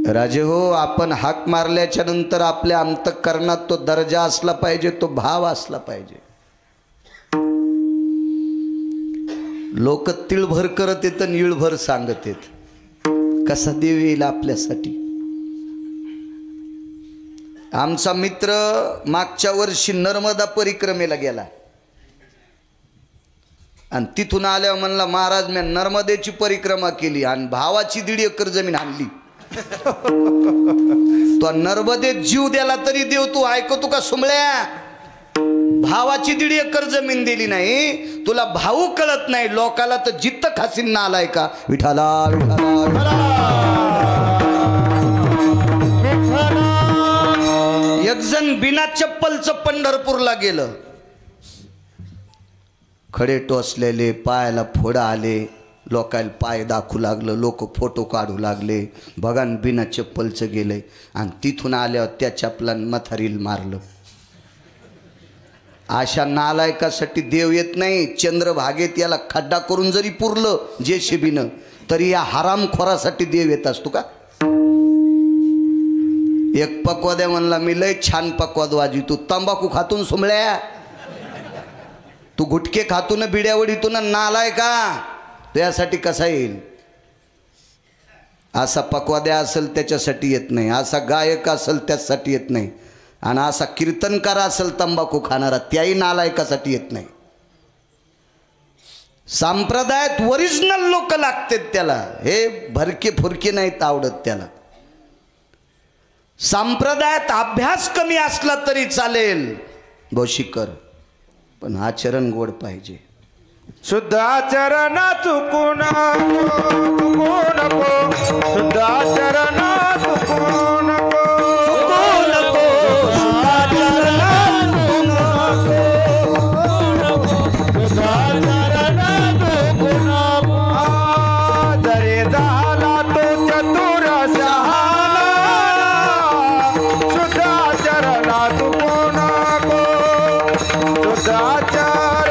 राजे हो, आपण हाक मारल्याच्या नंतर आपल्या अंतःकरणात तो दर्जा असला पाहिजे, तो भाव असला पाहिजे. लोक तिळभर करत येत आणि इळभर सांगत येत. कसा देव येईल आपल्यासाठी. आमचा मित्र मागच्या वर्षी नर्मदा परिक्रमेला गेला आणि तिथून आल्यावर म्हणला, महाराज मी नर्मदेची परिक्रमा केली आणि भावाची 1.5 एकर जमीन आणली. तो नर्मदेत जीव द्याला तरी देव तू ऐकतो का सुमळ्या? भावाची 1.5 एकर जमीन दिली नाही, तुला भाऊ कळत नाही. लोकाला तर जित्त खासीन ना आलाय का. विठाला विठाला. एक जण बिना चप्पलचं पंढरपूरला गेलं. खडे टोचलेले, पायाला फोडा आले, लोकायला पाय दाखवू लागलं, लोक फोटो काढू लागले. भगवान बिना चप्पलचं गेले आणि तिथून आल्यावर त्या चप्पलान मथारील मारलं. अशा नालायकासाठी देव येत नाही. चंद्रभागेत याला खड्डा करून जरी पुरलं जेसीबीनं तरी या हरामखोरासाठी देव येत असतो का? एक पक्वाद्या म्हणला, मी लय छान पक्वाद वाजी. तू तंबाखू खातून सुमळ्या, तू गुटके खातून बिड्यावडीतून नालाय का? त्यासाठी कसा येईल? असा पक्वाद्या असेल त्याच्यासाठी येत नाही, असा गायक असेल त्यासाठी येत नाही, आणि असा कीर्तनकार असेल तंबाखू खाणारा त्याही नालायकासाठी येत नाही. संप्रदायात ओरिजिनल लोक लागतात त्याला, हे भरके फुरके नाहीत आवडत त्याला. संप्रदायात अभ्यास कमी असला तरी चालेल भोशीकर, पण आचरण गोड पाहिजे. शुद्ध आचरण चुकू नको, शुद्ध आचरण चुकू नको, जरी झाला तो चतुर शहाणा, शुद्ध आचरण चुकू नको, शुद्ध आचरण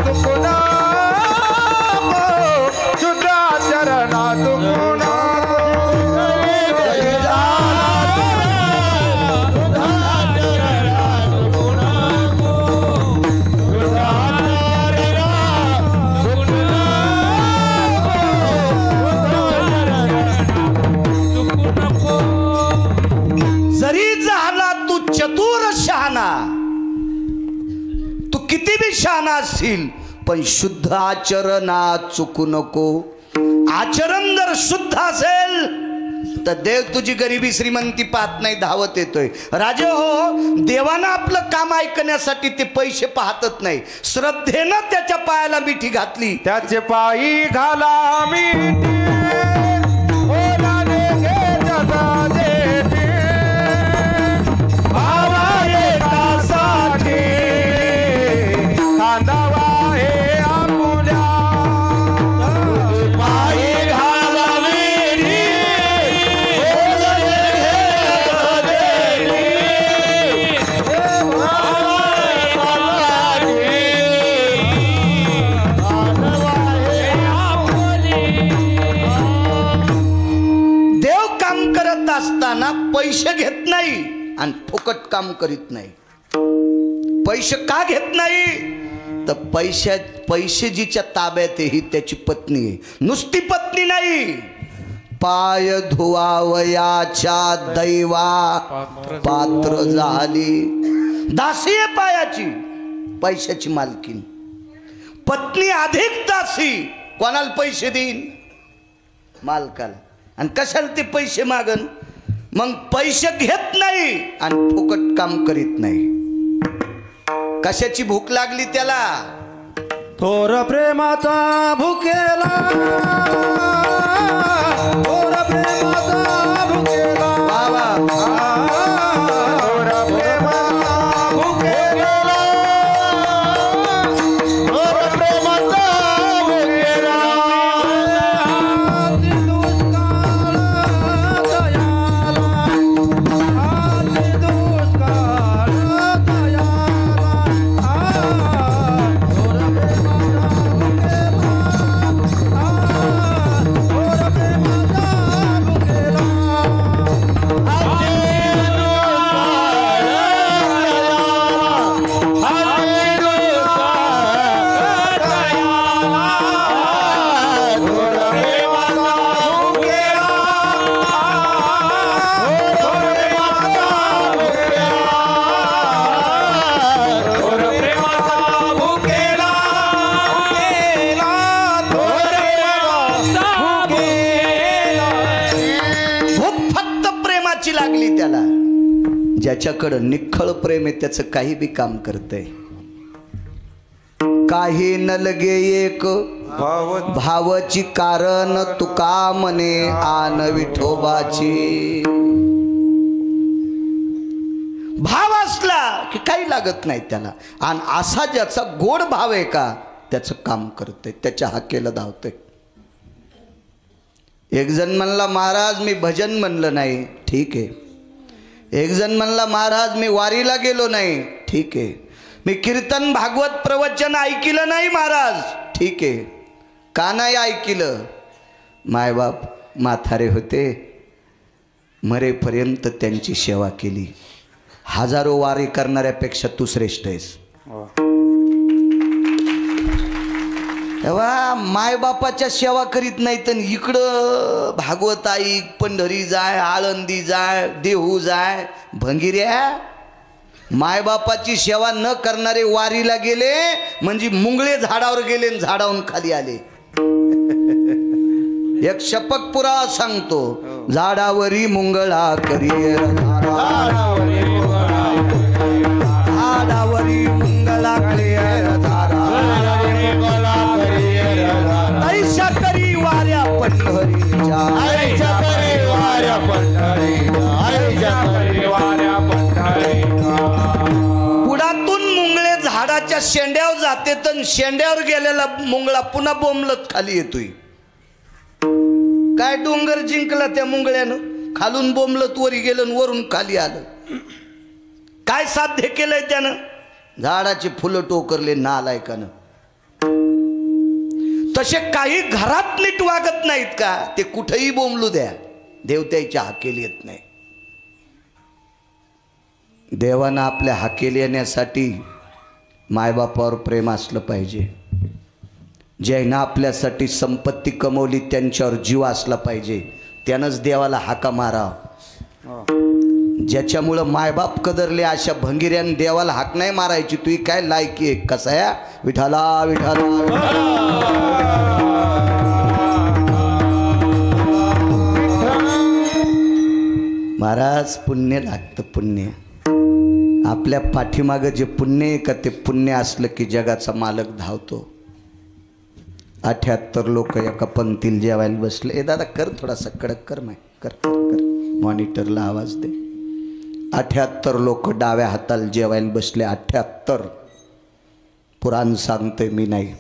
चुकू नको, शुद्ध आचरण चुकू नको. तू किती बी शहाणा असशील पण शुद्ध आचरणात चुकू नको. आचरण जर शुद्ध असेल तर देव तुझी गरिबी श्रीमंती पाहत नाही, धावत येतोय. राजे हो, देवानं आपलं काम ऐकण्यासाठी ते पैसे पाहतच नाही. श्रद्धेनं त्याच्या पायाला मिठी घातली, त्याचे पायी घाला मिठी, असताना पैसे घेत नाही आणि फुकट काम करीत नाही. पैसे का घेत नाही तर पैसे जिच्या ताब्यात आहे ही त्याची पत्नी आहे. नुसती पत्नी नाही, पाय धुवावयाच्या दैवा पात्र झाली. दासी आहे पायाची, पैशाची मालकीन. पत्नी अधिक दासी. कोणाला पैसे देईन? मालकाला. आणि कशाला ते पैसे मागन? मग पैसे घेत नाही आणि फुकट काम करीत नाही. कशाची भूक लागली त्याला? थोर प्रेमाचा भुकेला, थोर प्रेमाचा भुकेला, थोर प्रेमाचा भुकेला, थोर प्रेमाचा भुकेला. ज्याच्याकडं निखळ प्रेम आहे त्याचं काही बी काम करतंय. काही न लगे एक भावची कारण तुका मने आन विठोबाची. भाव असला की काही लागत नाही त्याला. आणि असा ज्याचा गोड भाव आहे का त्याचं काम करतंय, त्याच्या हाकेला धावतंय. एक जण म्हणला महाराज मी भजन म्हणलं नाही, ठीक आहे. एक जण म्हणला महाराज मी वारीला गेलो नाही, ठीक आहे. मी कीर्तन भागवत प्रवचन ऐकिलं नाही महाराज, ठीक आहे. का नाही ऐकिलं? मायबाप म्हातारे होते, मरेपर्यंत त्यांची सेवा केली. हजारो वारी करणाऱ्यापेक्षा तू श्रेष्ठ आहेस. तेव्हा मायबापाच्या सेवा करीत नाही तर इकडं भागवत ऐक, पंढरी जाय, आळंदी जाय, देहू जाय. भंगिऱ्या मायबापाची सेवा न करणारे वारीला गेले म्हणजे मुंगळे झाडावर गेले आणि झाडावरून खाली आले. एक शपक पुरावा सांगतो, झाडावरी मुंगळा करिये झाडावरी मुंगळा करिये ऐशा करी वाऱ्या पंढरीच्या पुढातून मुंगळे झाडाच्या शेंड्यावर जाते तर शेंड्यावर गेलेला मुंगळा पुन्हा बोंबलत खाली येतोय. काय डोंगर जिंकला त्या मुंगळ्यानं, खालून बोंबलत वरी गेलं, वरून खाली आलं. काय साध्य केलंय त्यानं? झाडाची फुलं टोकरले नालायकानं. तसे काही घरात नीट वागत नाहीत का? ते कुठेही बोंबलू द्या, देव त्याच्या हाकेल येत नाही. देवानं आपल्या हाकेल येण्यासाठी मायबापावर प्रेम असलं पाहिजे. ज्यानं आपल्यासाठी संपत्ती कमवली त्यांच्यावर जीव असला पाहिजे, त्यानंच देवाला हाका माराव. ज्याच्यामुळं मायबाप कदरले अशा भंगिऱ्यानं देवाला हाक नाही मारायची. तुही काय लायकी आहे? कसा या विठाला विठाला महाराज. पुण्य लागतं, पुण्य. आपल्या पाठीमागं जे पुण्य आहे का ते पुण्य असलं की जगाचा मालक धावतो. 78 लोक एका पंक्तीला जेवायला बसले. दादा कर थोडासा कडक कर, माय कर कर, मॉनिटरला आवाज दे. 78 लोक डाव्या हाताला जेवायला बसले. 78. पुराण सांगते मी नाही.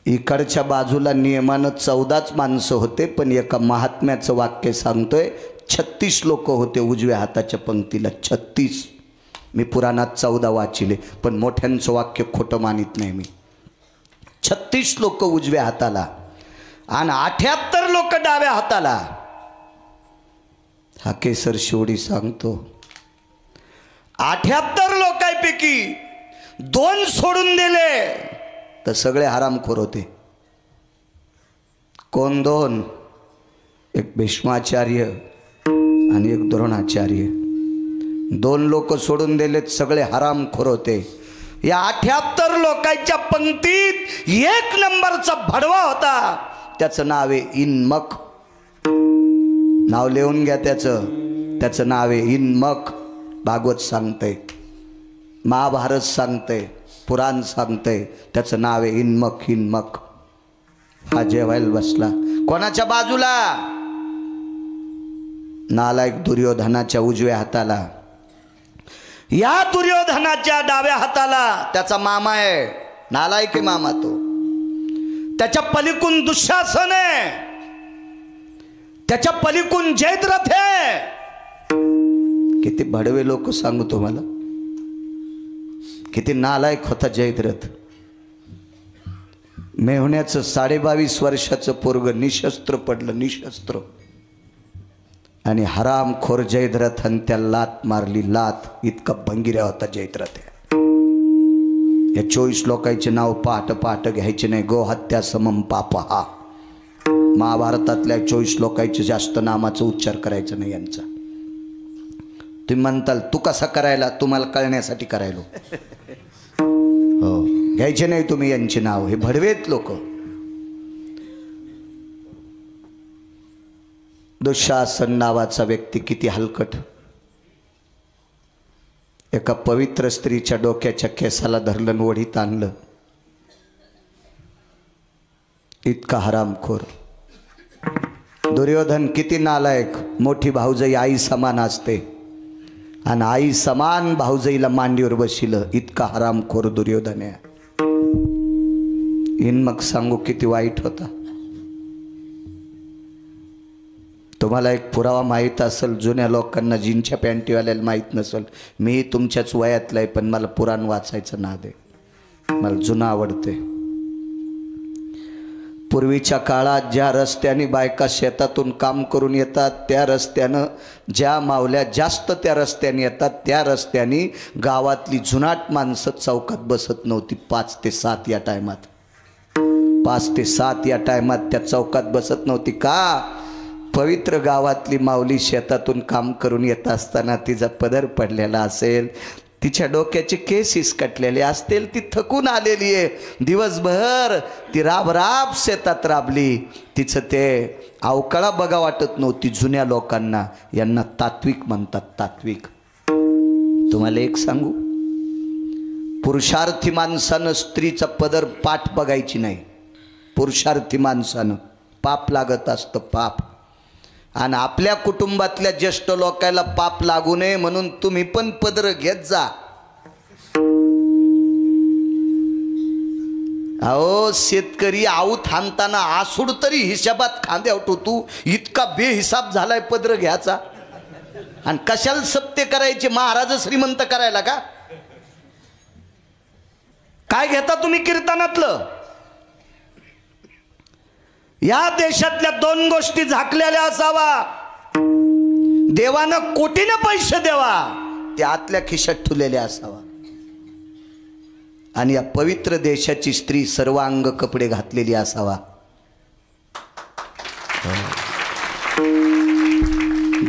इकडच्या बाजूला नियमानं 14च माणसं होते, पण एका महात्म्याचं वाक्य सांगतोय 36 लोक होते उजव्या हाताच्या पंक्तीला. 36. मी पुराणात 14 वाचिले, पण मोठ्यांचं वाक्य खोटं मानित नाही मी. 36 लोक उजव्या हाताला आणि 78 लोक डाव्या हाताला. हा केसर शेवडी सांगतो, 78 लोकांपैकी 2 सोडून दिले तर सगळे हरामखोर होते. कोण 2? एक भीष्माचार्य आणि एक द्रोणाचार्य. 2 लोक सोडून दिलेत, सगळे हरामखोर होते. या 78 लोकांच्या पंक्तीत 1 नंबरचा भडवा होता. त्याचं नाव आहे इन्मक. नाव लिहून घ्या त्याचं नाव आहे इन्मक. भागवत सांगतंय, महाभारत सांगतंय, पुराण सांगतंय, त्याचं नाव आहे इन्मक. इन्मक हा जेवायला बसला. कोणाच्या बाजूला? नालायक दुर्योधनाच्या उजव्या हाताला. या दुर्योधनाच्या डाव्या हाताला त्याचा मामा आहे. नालायक आहे मामा तो. त्याच्या पलीकडून दुःशासन आहे, त्याच्या पलीकडून जयद्रथ आहे. किती भडवे लोक सांगू तुम्हाला, किती नालायक होता जयद्रथ. मेहुण्याचं 22.5 वर्षाचं पोरग निशस्त्र पडलं, निशस्त्र. आणि हरामखोर जयद्रथान त्या लात मारली, लात. इतका भंगिऱ्या होता जयद्रथ. या 24 लोकांचे नाव पहाट पहाट घ्यायचे नाही. गोहत्या समम पाप. हा महाभारतातल्या 24 लोकांचे जास्त नामाचा उच्चार करायचा नाही यांचा. तुम्ही म्हणताल तू कसा करायला? तुम्हाला कळण्यासाठी करायलो. हो, घ्यायचे नाही तुम्ही यांचे नाव. हे भडवेत लोक. दुःशासन नावाचा व्यक्ती किती हलकट. एका पवित्र स्त्रीच्या डोक्याच्या केसाला धरलं ओढीत आणलं. इतका हरामखोर. दुर्योधन किती नालायक. मोठी भाऊजाई आई समान असते आणि आई समान भाऊजाईला मांडीवर बशिलं. इतका हरामखोर दुर्योधन आहे. इन मग सांगू किती वाईट होता. तुम्हाला एक पुरावा माहीत असेल, जुन्या लोकांना जीनच्या पॅन्टीवाल्याला माहीत नसेल. मी तुमच्याच वयातला आहे पण मला पुराण वाचायचं नाद आहे. मला जुनं आवडते. पूर्वीच्या काळात ज्या रस्त्याने बायका शेतातून काम करून येतात त्या रस्त्यानं, ज्या मावल्या जास्त त्या रस्त्याने येतात त्या रस्त्याने गावातली जुनाट माणसं चौकात बसत नव्हती. 5 ते 7 या टायमात, 5 ते 7 या टायमात त्या चौकात बसत नव्हती. का? पवित्र गावातली माऊली शेतातून काम करून येत असताना तिचा पदर पडलेला असेल, तिच्या डोक्याचे केस इसकटलेले असतील, ती थकून आलेली आहे. दिवसभर ती राब शेतात राबली. तिचं ते अवकाळा बघा वाटत नव्हती जुन्या लोकांना. यांना तात्विक म्हणतात, तात्विक. तुम्हाला एक सांगू, पुरुषार्थी माणसानं स्त्रीचा पदर पाठ बघायची नाही. पुरुषार्थी माणसानं पाप लागत असतं, पाप. आणि आपल्या कुटुंबातल्या ज्येष्ठ लोकांना पाप लागू नये म्हणून तुम्ही पण पदर घेत जा. अहो शेतकरी आऊत हाणताना आसूड तरी हिशाबात खांद्या तू इतका बेहिसाब झालाय पदर घ्यायचा. आणि कशाला सप्ते करायचे? महाराज श्रीमंत करायला का? काय घेता तुम्ही कीर्तनातलं? या देशातल्या 2 गोष्टी झाकलेल्या असावा. देवानं कोटीनं पैसे देवा, ते आतल्या खिशात ठेवलेले असावा. आणि या पवित्र देशाची स्त्री सर्वांग कपडे घातलेली असावा.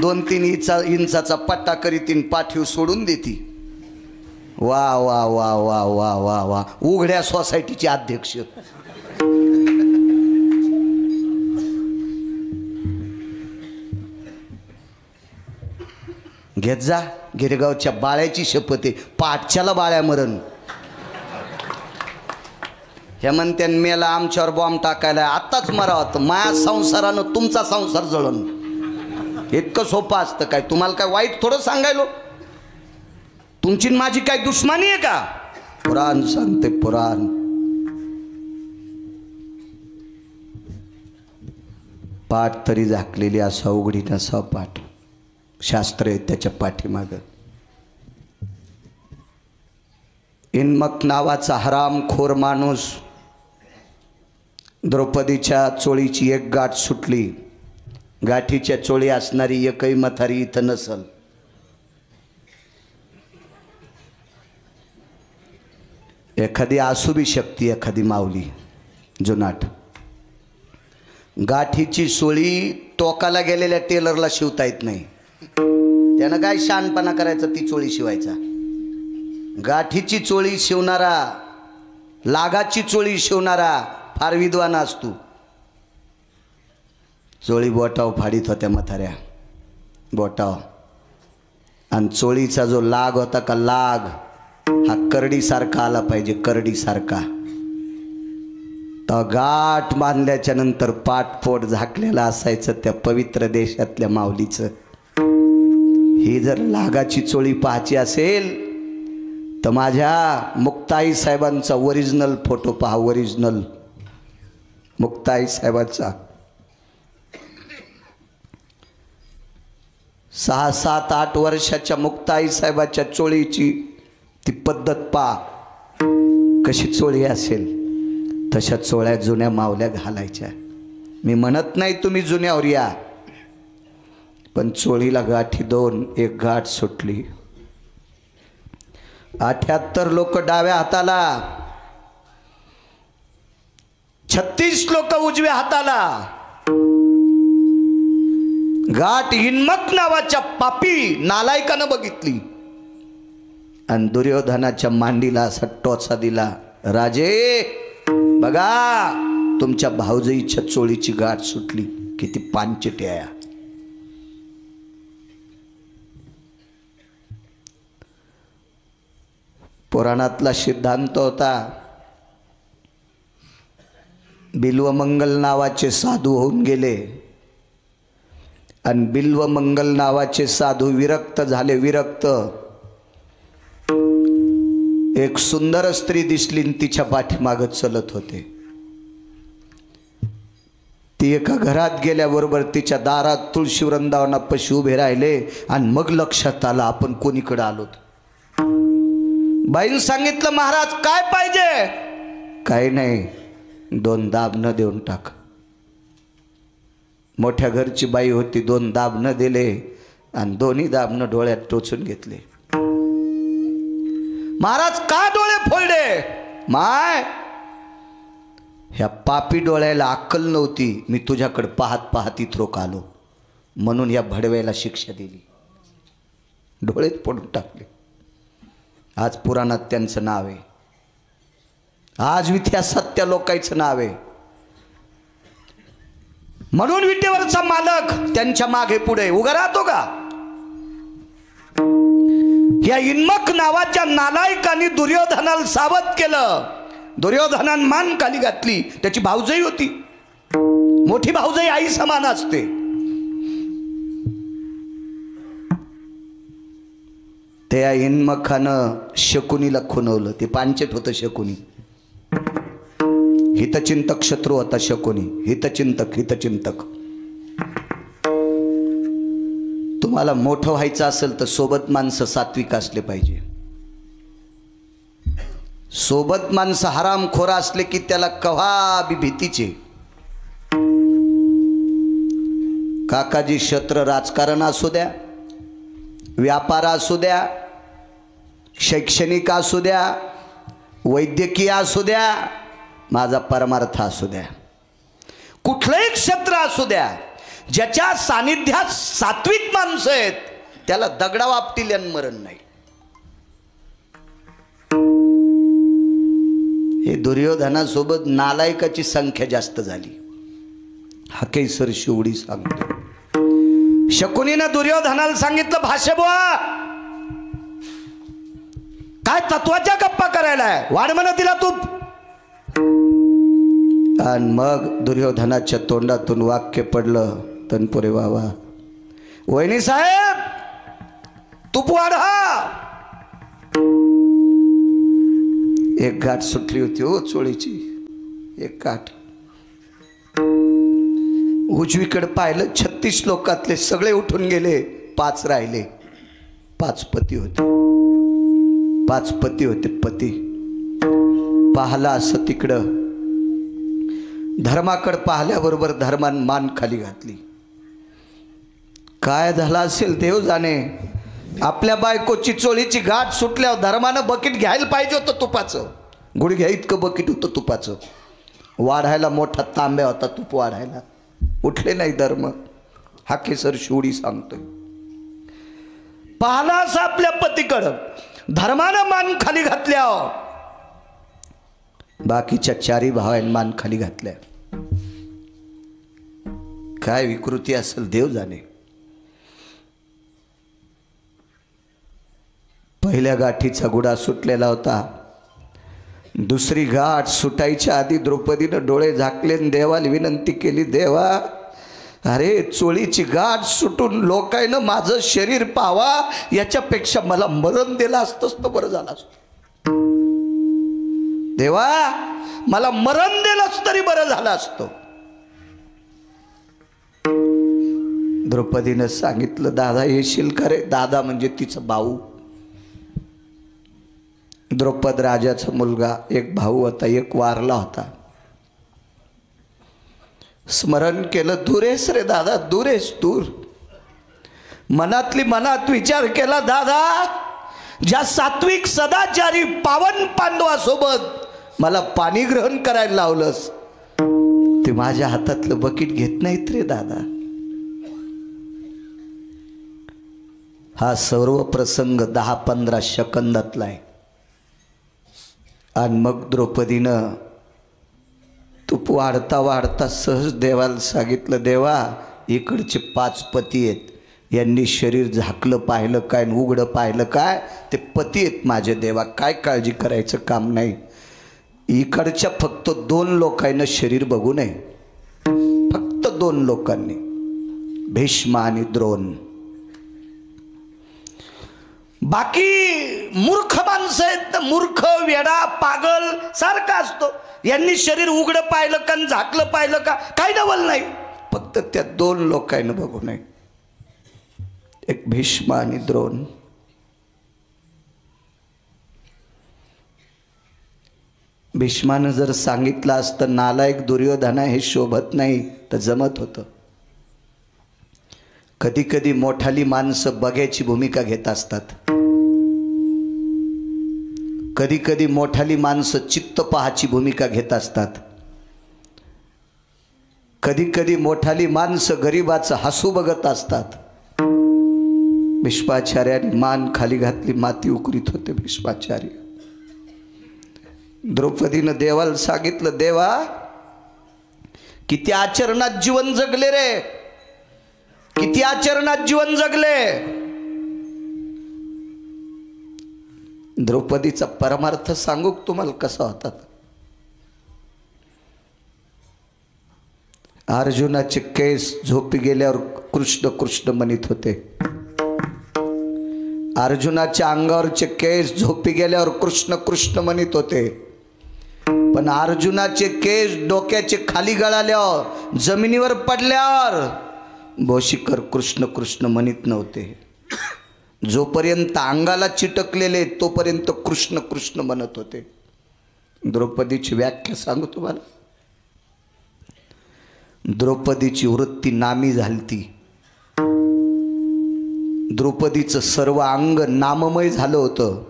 2-3 इंचाचा पट्टा करीतीन पाठीव सोडून देती. वा वा वा वा वा वा वा. उघड्या सोसायटीचे अध्यक्ष. घेत जा. गिरगावच्या बाळ्याची शपथ आहे, पाठच्याला बाळ्या मरण. हे म्हणते मेला आमच्यावर बॉम्ब टाकायला, आत्ताच मरावं. माया संसारानं तुमचा संसार जळण. इतकं सोपं असतं काय? तुम्हाला काय वाईट थोडं सांगायलो? तुमची माझी काय दुश्मनी आहे का? पुराण सांगते, पुराण. पाठ तरी झाकलेली असा, उघडी नसा पाठ. शास्त्र आहे त्याच्या पाठीमागं. इन्मक नावाचा हरामखोर माणूस द्रौपदीच्या चोळीची एक गाठ सुटली. गाठीच्या चोळी असणारी एकही म्हातारी इथं नसल. एखादी असू बी शकती, एखादी माऊली जुनाट. गाठीची चोळी टोकाला गेलेल्या टेलरला शिवता येत नाही. त्यानं काय शहाणपणा करायचा, ती चोळी शिवायचा. गाठीची चोळी शिवणारा, लागाची चोळी शिवणारा फार विद्वान असतो. चोळी बोटाव फाडीत होत्या म्हाताऱ्या, बोटाव. आणि चोळीचा जो लाग होता का, लाग हा करडीसारखा आला पाहिजे, करडीसारखा. तर गाठ बांधल्याच्या नंतर पाठपोट झाकलेला असायचं त्या पवित्र देशातल्या माऊलीचं. ही जर लागाची चोळी पाहायची असेल तर माझ्या मुक्ताई साहेबांचा ओरिजिनल फोटो पहा. ओरिजिनल मुक्ताई साहेबांचा 6, 7, 8 वर्षाच्या मुक्ताई साहेबाच्या चोळीची ती पद्धत पहा. कशी चोळी असेल तशा चोळ्या जुन्या मावल्या घालायच्या. मी म्हणत नाही तुम्ही जुन्यावर या, पण चोळीला गाठी 2, एक गाठ सुटली. 78 लोक डाव्या हाताला, 36 लोक उजव्या हाताला. गाठ इन्मक नावाच्या पापी नालायकानं बघितली आणि दुर्योधनाच्या मांडीला असा टोचा दिला. राजे बघा, तुमच्या भाऊजाईच्या चोळीची गाठ सुटली. किती पांचट्या. पुराणातला सिद्धांत होता, बिल्वमंगल नावाचे साधू होऊन गेले आणि बिल्वमंगल नावाचे साधू विरक्त झाले. विरक्त एक सुंदर स्त्री दिसली आणि तिच्या पाठीमागं चलत होते. ती एका घरात गेल्याबरोबर तिच्या दारात तुळशी वृंदावनापाशी उभे राहिले आणि मग लक्षात आलं आपण कोणीकडे आलोत. बाईनं सांगितलं, महाराज काय पाहिजे? काही नाही, 2 दाबणं देऊन टाक. मोठ्या घरची बाई होती. 2 दाबणं दिले आणि दोन्ही दाबणं डोळ्यात टोचून घेतले. महाराज का डोळे फोडले? माय, ह्या पापी डोळ्याला अक्कल नव्हती. मी तुझ्याकडे पाहत पाहत इथरोक आलो म्हणून या भडव्याला शिक्षा दिली. डोळेच फोडून टाकले. आज पुराणात त्यांचं नाव आहे. आज इतिहासात त्या लोकांचं नाव आहे. म्हणून विटेवरचा मालक त्यांच्या मागे पुढे उभा राहतो का? या इन्मक नावाच्या नालायकांनी दुर्योधनाला सावध केलं. दुर्योधनानं मान खाली घातली. त्याची भाऊजाई होती. मोठी भाऊजाई आई समान असते. त्या इन्मकानं शकुनीला खुणवलं. ते पांचट होतं शकुनी. हितचिंतक शत्रू होता शकुनी. हितचिंतक हितचिंतक. तुम्हाला मोठं व्हायचं असेल तर सोबत माणसं सात्विक असले पाहिजे. सोबत माणसं हरामखोर असले की त्याला कव्हा बी भीतीचे. काकाजी, क्षेत्र राजकारण असू द्या, व्यापार असू द्या, शैक्षणिक असू द्या, वैद्यकीय असू द्या, माझा परमार्थ असू द्या, कुठलंही क्षेत्र असू द्या, ज्याच्या सानिध्यात सात्विक माणसं आहेत त्याला दगडा वापटील आणि मरण नाही. हे दुर्योधनासोबत नालायकाची संख्या जास्त झाली. हकेसर शिवडी सांगतो. शकुनीनं दुर्योधनाला सांगितलं, भाषे बुवा काय तत्वाच्या गप्पा करायला आहे, वाढ म्हणा तिला तूप. आणि मग दुर्योधनाच्या तोंडातून वाक्य पडलं, तनपुरे बाबा, वहिनी साहेब तूप वाढा. एक गाठ सुटली होती हो चोळीची. एक गाठ. उजवीकडे पाहिलं, 36 लोकातले सगळे उठून गेले. 5 राहिले. 5 पती होते. 5 पती होते. पती पाहला असं तिकडं. धर्माकडे पाहिल्याबरोबर धर्मान मान खाली घातली. काय झालं असेल देव जाणे. आपल्या बायकोची चोळीची गाठ सुटल्यावर धर्मानं बकेट घ्यायला पाहिजे होतं तुपाचं. गुडघ्या इतकं बकेट होतं तुपाचं. वाढायला मोठा तांब्या होता तूप वाढायला. उठले नाही धर्म. हाकेसर शिवडी सांगतोय. पाहला असं आपल्या पतीकडं. धर्मानं मान खाली घातल्या. बाकीच्या 4 भावांनी मान खाली घातल्या. काय विकृती असेल देव जाणे. पहिल्या गाठीचा गुडा सुटलेला होता. दुसरी गाठ सुटायच्या आधी द्रौपदीनं डोळे झाकले आणि देवाला विनंती केली, देवा अरे चोळीची गाठ सुटून लोकांना माझं शरीर पावा, याच्यापेक्षा मला मरण दिलं असतंच तर बरं झालं असतं. देवा मला मरण दिलंच तरी बरं झालं असतं. द्रौपदीनं सांगितलं, दादा येशील का रे? दादा म्हणजे तिचा भाऊ. द्रौपद राजाचा मुलगा. एक भाऊ होता, एक वारला होता. स्मरण केलं, दूरेस रे दादा, दूरेस दूर. मनातली मनात विचार केला, दादा ज्या सात्विक सदाचारी पावन पांडवासोबत मला पाणी ग्रहण करायला लावलंस, ते माझ्या हातातलं बकेट घेत नाहीत रे दादा. हा सर्व प्रसंग 10-15 सेकंदातला आहे. आणि मग द्रौपदीनं तूप वाढता वाढता सहज देवाला सांगितलं, देवा इकडचे 5 पती आहेत, यांनी शरीर झाकलं पाहिलं काय आणि उघडं पाहिलं काय, ते पती आहेत माझे देवा, काय काळजी करायचं काम नाही. इकडच्या फक्त 2 लोकांना शरीर बघू नये, फक्त 2 लोकांनी, भीष्म आणि द्रोण. बाकी मूर्ख माणसं आहेत, मूर्ख वेडा पागल सारखा असतो. यांनी शरीर उघडं पाहिलं का झाकलं पाहिलं का काही नवल नाही, फक्त त्या 2 लोकांना बघू नये, एक भीष्म आणि द्रोण. भीष्मानं जर सांगितलं असतं नालायक दुर्योधना हे शोभत नाही तर जमत होतं. कधी कधी मोठाली माणसं बघ्याची भूमिका घेत असतात, कधी कधी मोठाली माणसं चित्त पहाची भूमिका घेत असतात, कधी कधी मोठाली माणसं गरिबाचं हसू बघत असतात. भीष्माचार्याने मान खाली घातली, माती उकरीत होते भीष्माचार्य. द्रौपदीनं देवाला सांगितलं, देवा किती आचरणात जीवन जगले रे, किती आचरणात जीवन जगले. द्रौपदीचा परमार्थ सांगू तुम्हाला कसा होता. अर्जुनाचे केस झोपी गेल्यावर कृष्ण कृष्ण म्हणत होते. अर्जुनाच्या अंगावरचे केस झोपी गेल्यावर कृष्ण कृष्ण म्हणत होते, पण अर्जुनाचे केस डोक्याचे खाली गळाल्यावर जमिनीवर पडल्यावर भोशीकर कृष्ण कृष्ण म्हणत नव्हते. जोपर्यंत अंगाला चिटकलेले तोपर्यंत कृष्ण कृष्ण म्हणत होते. द्रौपदीची व्याख्या सांगू तुम्हाला. द्रौपदीची वृत्ती नामी झालती, द्रौपदीचं सर्व अंग नाममय झालं होतं.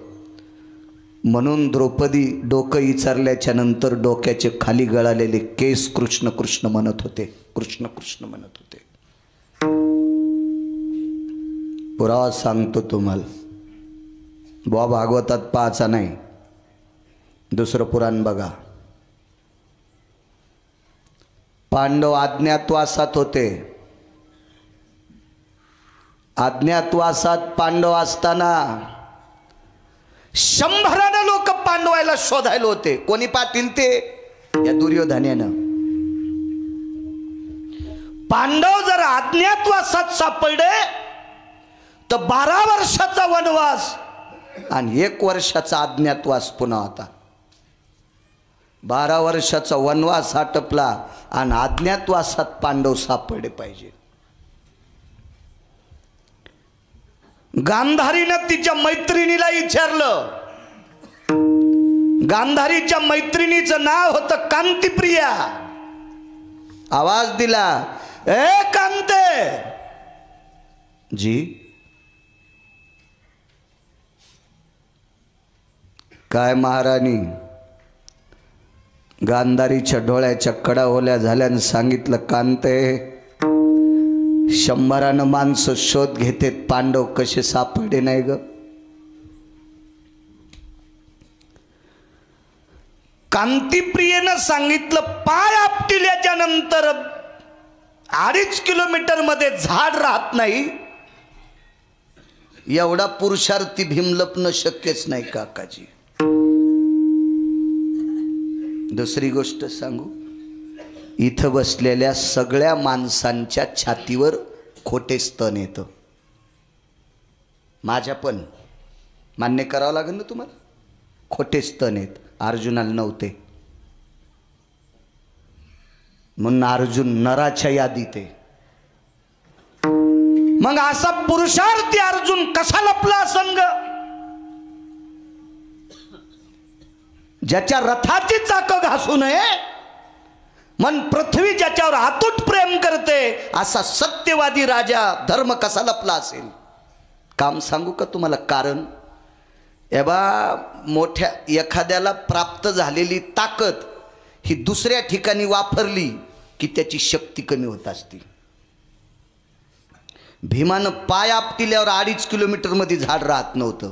म्हणून द्रौपदी डोकं विचारल्याच्या नंतर डोक्याचे खाली गळालेले केस कृष्ण कृष्ण म्हणत होते, कृष्ण कृष्ण म्हणत होते. पुरावा सांगतो तुम्हाला, बुवा भागवतात पाहायचा नाही, दुसरं पुराण बघा. पांडव अज्ञातवासात होते. अज्ञातवासात पांडव असताना 100 लोक पांडवायला शोधायला होते. कोणी पाटील ते या दुर्योधनानं. पांडव जर अज्ञातवासात सापडले तर 12 वर्षाचा वनवास आणि 1 वर्षाचा अज्ञातवास पुन्हा होता. 12 वर्षाचा वनवास आटपला आणि अज्ञातवासात पांडव सापडले पाहिजे. गांधारीनं तिच्या मैत्रिणीला विचारलं. गांधारीच्या मैत्रिणीचं नाव होतं कांतिप्रिया. आवाज दिला, ए कांते जी. काय महाराणी. गांधारीच्या डोळ्याच्या कडा ओल्या झाल्यानं सांगितलं, कांते 100 माणसं शोध घेतेत, पांडव कसे सापडले नाही ग. कांतिप्रियेनं सांगितलं, पाय आपटिल्याच्या नंतर 2.5 किलोमीटर मध्ये झाड राहत नाही. एवढा पुरुषार्थी भीम लपणं शक्यच नाही काकाजी. दुसरी गोष्ट सांगू, इथं बसलेल्या सगळ्या माणसांच्या छातीवर खोटे स्तन येतं. माझ्या पण मान्य करावं लागेल ना तुम्हाला, खोटे स्तन आहेत. अर्जुनाला नव्हते, म्हणून अर्जुन नराच्या यादीत आहे. मग असा पुरुषार्थी अर्जुन कसा लपला संग. ज्याच्या रथाची चाकं घासू नये, मन पृथ्वी ज्याच्यावर अतूट प्रेम करते, असा सत्यवादी राजा धर्म कसा लपला असेल. काम सांगू का तुम्हाला कारण. एबा मोठ्या एखाद्याला प्राप्त झालेली ताकद ही दुसऱ्या ठिकाणी वापरली की त्याची शक्ती कमी होत असते. भीमानं पाय आपटिल्यावर 2.5 किलोमीटर मध्ये झाड राहत नव्हतं,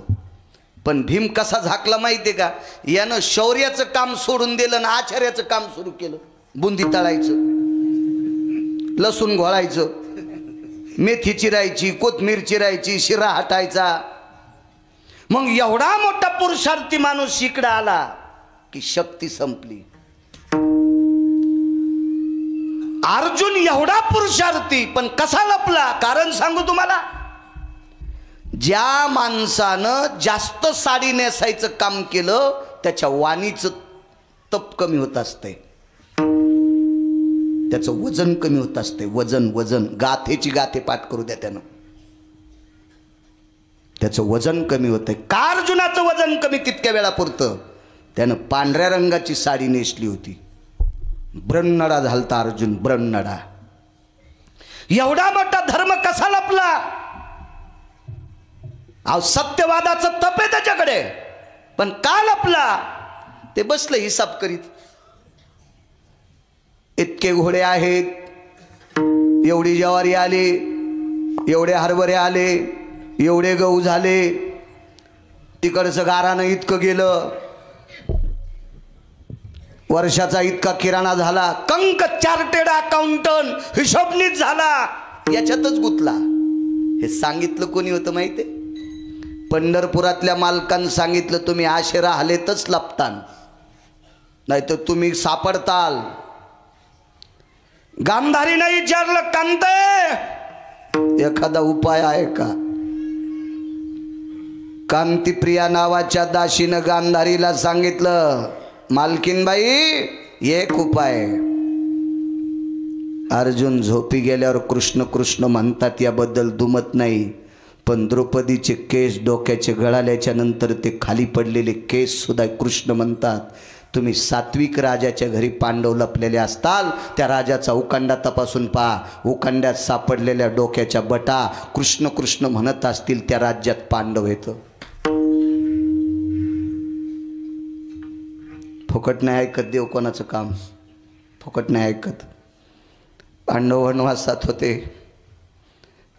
पण भीम कसा झाकला माहितीये का. यानं शौर्याचं काम सोडून दिलं आणि आचार्याचं काम सुरू केलं. बुंदी तळायचं, लसूण घोळायचं, मेथी चिरायची, कोथमीर चिरायची, शिरा हटायचा. मग एवढा मोठा पुरुषार्थी माणूस इकडे आला की शक्ती संपली. अर्जुन एवढा पुरुषार्थी पण कसा लपला? कारण सांगू तुम्हाला, ज्या माणसानं जास्त साडी नेसायचं काम केलं त्याच्या वाणीचं तप कमी होत असते, त्याचं वजन कमी होत असते. वजन गाथेची गाथे पाठ करू द्या त्यानं, त्याचं वजन कमी होतंय. का अर्जुनाचं वजन कमी तितक्या वेळापुरतं? त्यानं पांढऱ्या रंगाची साडी नेसली होती. ब्रह्मनडा झालता अर्जुन, ब्रह्मनडा. एवढा मोठा धर्म कसा लपला? अहो सत्यवादाचं तप आहे त्याच्याकडे, पण का लपला? ते बसलं हिसाब करीत. इतके घोडे आहेत, एवढी ज्वारी आली, एवढे हरभरे आले, एवढे गहू झाले, तिकडचं गारानं इतकं गेलं, वर्षाचा इतका किराणा झाला. कंक चार्टेड अकाउंटंट हिशोबनीच झाला, याच्यातच गुंतला. हे सांगितलं कोणी होतं माहितीये? पंढरपुरातल्या मालकांनी सांगितलं, तुम्ही आशे राहिलेतच लपतान, नाही तर तुम्ही सापडताल. गांधारीने विचारलं, कांते एखादा उपाय आहे का? कांतीप्रिया नावाच्या दासीनं गांधारीला सांगितलं, मालकीनबाई एक उपाय. अर्जुन झोपी गेल्यावर कृष्ण कृष्ण म्हणतात याबद्दल दुमत नाही, पण द्रौपदीचे केस डोक्याचे गळाल्याच्या नंतर ते खाली पडलेले केस सुद्धा कृष्ण म्हणतात. तुम्ही सात्विक राजाच्या घरी पांडव लपलेले असताल, त्या राजाचा उकांडा तपासून पहा. उकांड्यात सापडलेल्या डोक्याच्या बटा कृष्ण कृष्ण म्हणत असतील, त्या राज्यात पांडव येतं. फुकट नाही ऐकत देव कोणाचं काम, फुकट नाही ऐकत. पांडव वनवासात होते.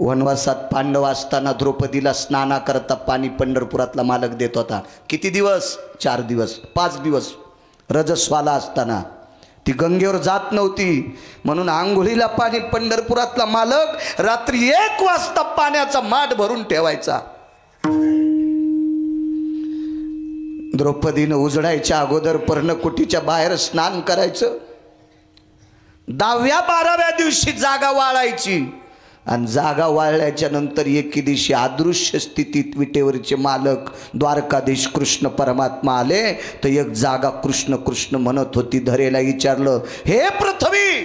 वनवासात पांडव असताना द्रौपदीला स्नानाकरता पाणी पंढरपुरातला मालक देत होता. किती दिवस? 4 दिवस 5 दिवस. रजस्वाला असताना ती गंगेवर जात नव्हती, म्हणून आंघोळीला पाणी पंढरपुरातला मालक रात्री 1 वाजता पाण्याचा माठ भरून ठेवायचा. द्रौपदीनं उजडायच्या अगोदर पर्णकुटीच्या बाहेर स्नान करायचं. 10व्या 12व्या दिवशी जागा वाळायची, आणि जागा वाळल्याच्या नंतर एके दिवशी अदृश्य स्थितीत विटेवरचे मालक द्वारकाधीश कृष्ण परमात्मा आले. तर एक जागा कृष्ण कृष्ण म्हणत होती. धरेला विचारलं, हे पृथ्वी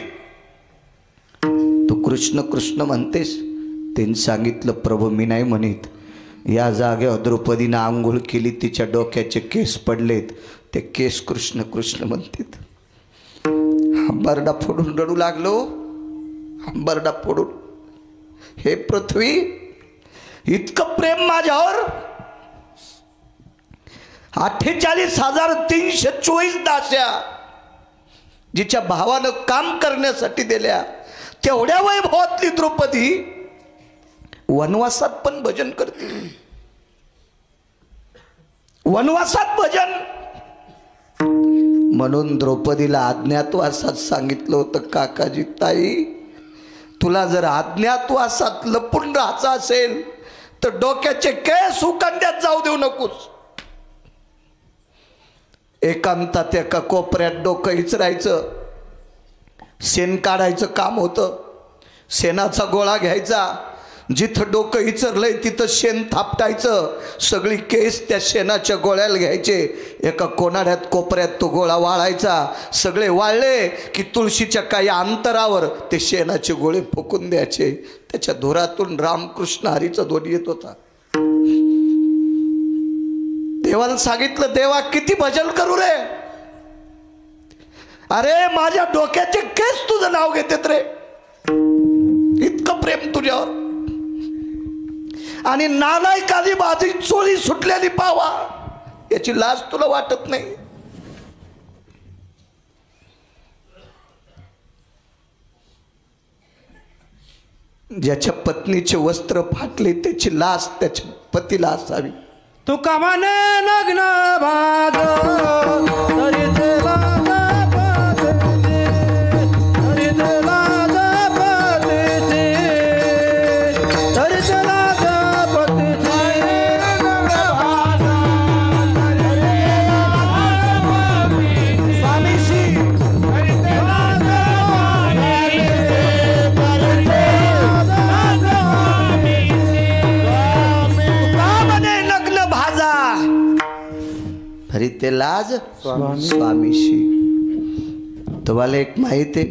तू कृष्ण कृष्ण म्हणतेस? त्यांनी सांगितलं, प्रभू मी नाही म्हणत. या जागेवर द्रौपदीनं आंघोळ केली, तिच्या डोक्याचे केस पडलेत, ते केस कृष्ण कृष्ण म्हणतात. हंबरडा फोडून रडू लागलो, हंबरडा फोडून. हे पृथ्वी इतकं प्रेम माझ्यावर? 48,324 दास्या जिच्या भावानं काम करण्यासाठी दिल्या, तेवढ्या वैभवातली द्रौपदी वनवासात पण भजन करते. वनवासात भजन. म्हणून द्रौपदीला अज्ञातवासात सांगितलं होतं, काकाजी ताई तुला जर अज्ञातवासात लपून राहायचं असेल तर डोक्याचे केस उकांड्यात जाऊ देऊ नकोस. एकांतात एका कोपऱ्यात डोकं इचरायचं, शेण काढायचं काम होतं. शेणाचा गोळा घ्यायचा, जिथं डोकं इचरलंय तिथं शेण थापटायचं, सगळी केस त्या शेणाच्या गोळ्याला घ्यायचे, एका कोनाड्यात कोपऱ्यात तो गोळा वाळायचा. सगळे वाळले की तुळशीच्या काही अंतरावर ते शेणाचे गोळे फुकून द्यायचे. त्याच्या धुरातून रामकृष्ण हरीचा ध्वनी येत होता. देवाला सांगितलं, देवा किती भजन करू रे? अरे माझ्या डोक्याचे केस तुझं नाव घेतात रे, इतकं प्रेम तुझ्यावर. आणि नालायकाली माझी चोळी सुटलेली पावा, याची लाज तुला वाटत नाही? ज्याच्या पत्नीचे वस्त्र फाटले त्याची लाज त्याच्या पतीला असावी. तू कामाने लग्न भाग तरी देवा तरी देवा हरी ते लाज स्वामीशी. तुम्हाला एक माहिती आहे,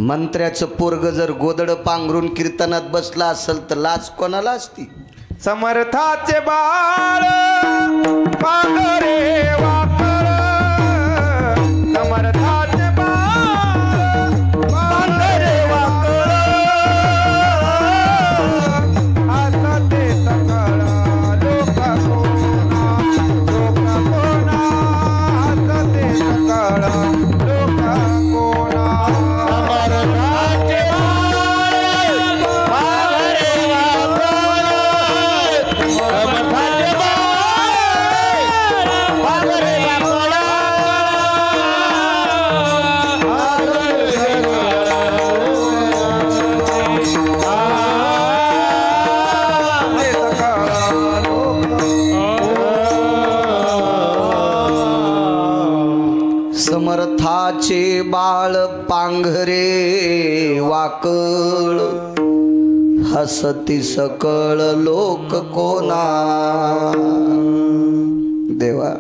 मंत्र्याचं पोरग जर गोदड पांघरून कीर्तनात बसला असेल तर लाज कोणाला असती? समर्थाचे बाळ पांघरे वाकळ, समर्थाचे बाळ पांघरे वाकळ, हसते सकळ लोक कोणा, हसते सकळ लोक कोणा. समर्थाचे बाळ पांघरे वाकळ, हसती सकळ लोक कोणा. देवा,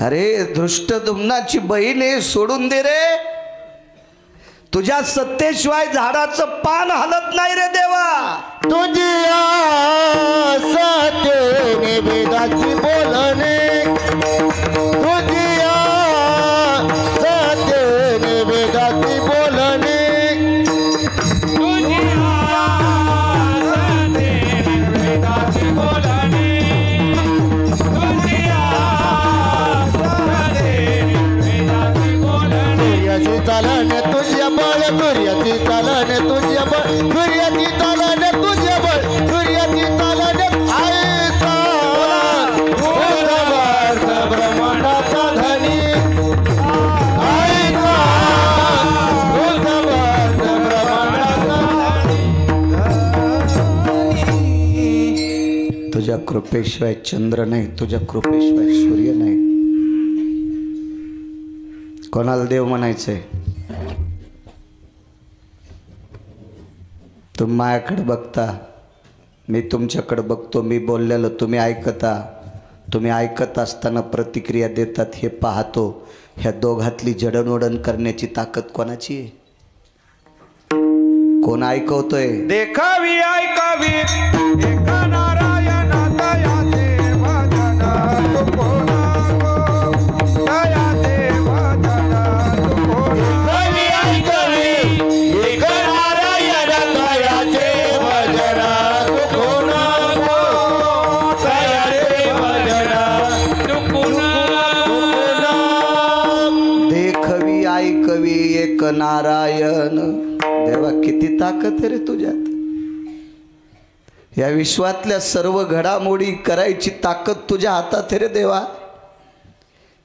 अरे धृष्टद्युम्नाची बहीण सोडून दे रे. तुझ्या सत्तेशिवाय झाडाचं पान हलत नाही रे देवा. तुझ्या सत्तेने वेदाची बोलणे, तुझ्या सत्तेने वेदाची बोलणे, सूर्याची चालणे तुझ्या बळ, सूर्याची चालणे तुझ्या बळ, सूर्याची चालणे तुझ्या बळ, सूर्याची चालणे आईचा समर्थ ब्रह्मांडाचा धनी, आईचा समर्थ ब्रह्मांडाचा धनी. तुझ्या कृपेशिवाय चंद्र नाही, तुझ्या कृपेशिवाय सूर्य नाही. कोणाला देव म्हणायचंय? तुम्ही माझ्याकडे बघता, मी तुमच्याकडे बघतो. मी बोललेलं तुम्ही ऐकता. तुम्ही ऐकत असताना प्रतिक्रिया देतात हे पाहतो. ह्या दोघातली जडणवडण करण्याची ताकद कोणाची आहे? कोण ऐकवतोय? देखावी ऐकावी एका नारायणाचा याचे भजन, कोणा गो दयाचे भजन, कवी ऐकवी एक नारायणाचा याचे भजन, कोणा गो दयाचे भजन, कोणा. देखवी ऐकवी एक नारायण. देवा, किती ताकद आहे रे तुझ्यात. या विश्वातल्या सर्व घडामोडी करायची ताकद तुझ्या हातात आहे रे देवा.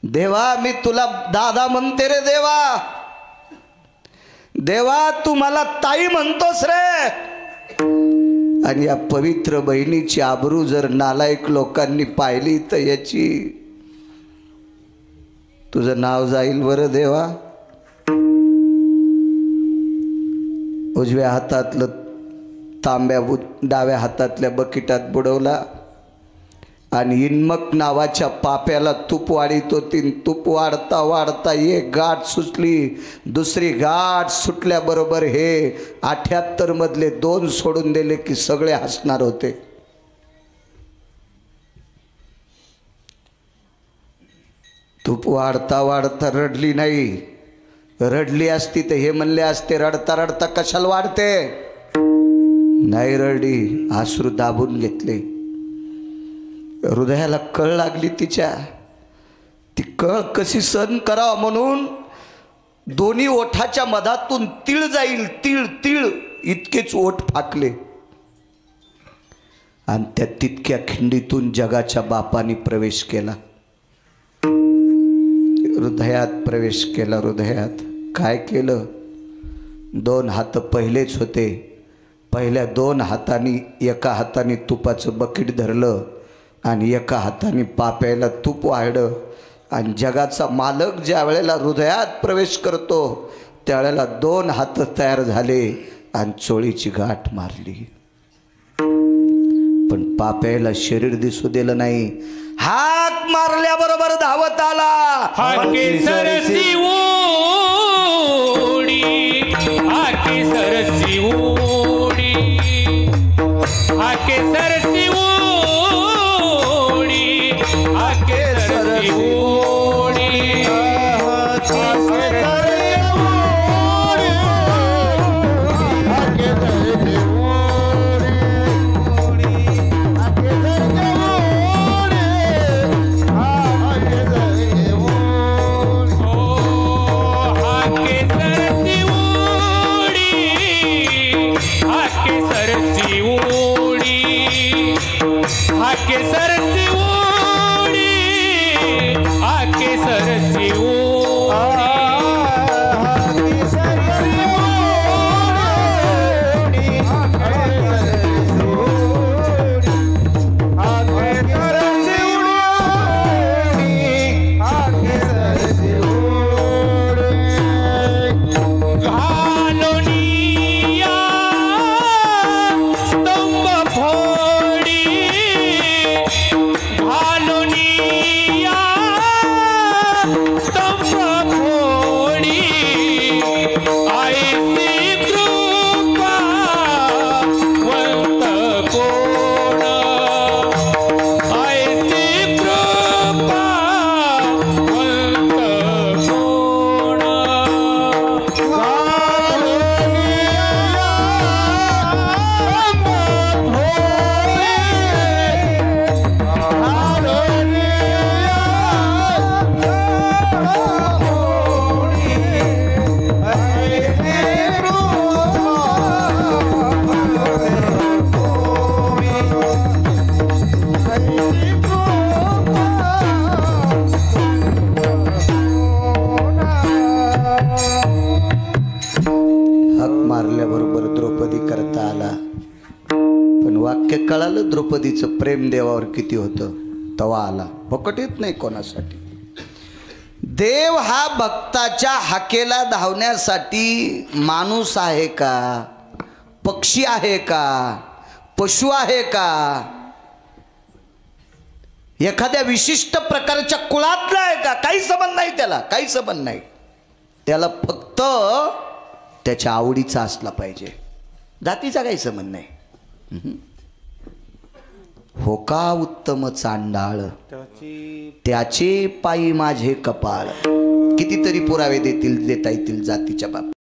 देवा, मी तुला दादा म्हणते रे देवा. देवा, तू मला ताई म्हणतोस रे. आणि या पवित्र बहिणीची आबरू जर नालायक लोकांनी पाहिली तर याची तुझं नाव जाईल बरं देवा. उजव्या हातातलं तांब्या डाव्या हातातल्या बकिटात बुडवला आणि इन्मक नावाच्या पाप्याला तूप वाढीत होती. तूप वाढता वाढता एक गाठ सुटली, दुसरी गाठ सुटल्याबरोबर हे 78 मधले 2 सोडून दिले की सगळे हसणार होते. तूप वाढता वाढता रडली नाही. रडली असती तर हे म्हणले असते रडता रडता कशाला वाढते. नाही रडली, अश्रू दाबून घेतले. हृदयाला कळ लागली तिच्या. ती कळ कशी सहन करावं म्हणून दोन्ही ओठाच्या मधातून तीळ जाईल, तीळ तीळ इतकेच ओठ फाकले आणि त्या तितक्या खिंडीतून जगाच्या बापाने प्रवेश केला. हृदयात प्रवेश केला. हृदयात काय केलं? 2 हात पहिलेच होते. पहिल्या 2 हातांनी एका हाताने तुपाचं बकेट धरलं आणि एका हाताने पाप्याला तूप वाढलं. आणि जगाचा मालक ज्या वेळेला हृदयात प्रवेश करतो त्यावेळेला 2 हात तयार झाले आणि चोळीची गाठ मारली. पण पाप्याला शरीर दिसू दिलं नाही. हाक मारल्याबरोबर धावत आला. हाके सरसी उडी, हाके सरसी उडी, हाके सरसी उडी, हाके सरसी उडी. आके सरसी उडी, आके सरसी मारल्याबरोबर द्रौपदी करता आला. पण वाक्य कळालं द्रौपदीचं प्रेम देवावर किती होतं. तवा आला. फुकट येत नाही कोणासाठी. देव हा भक्ताच्या हाकेला धावण्यासाठी माणूस आहे का, पक्षी आहे का, पशु आहे का, एखाद्या विशिष्ट प्रकारच्या कुळातला आहे का, काही संबंध नाही. त्याला काही संबंध नाही. त्याला फक्त त्याच्या आवडीचा असला पाहिजे. जातीचा काही संबंध नाही. हो का उत्तम चांडाळ त्याचे पायी माझे कपाळ. कितीतरी पुरावे देता येतील जातीच्या बाबतीत.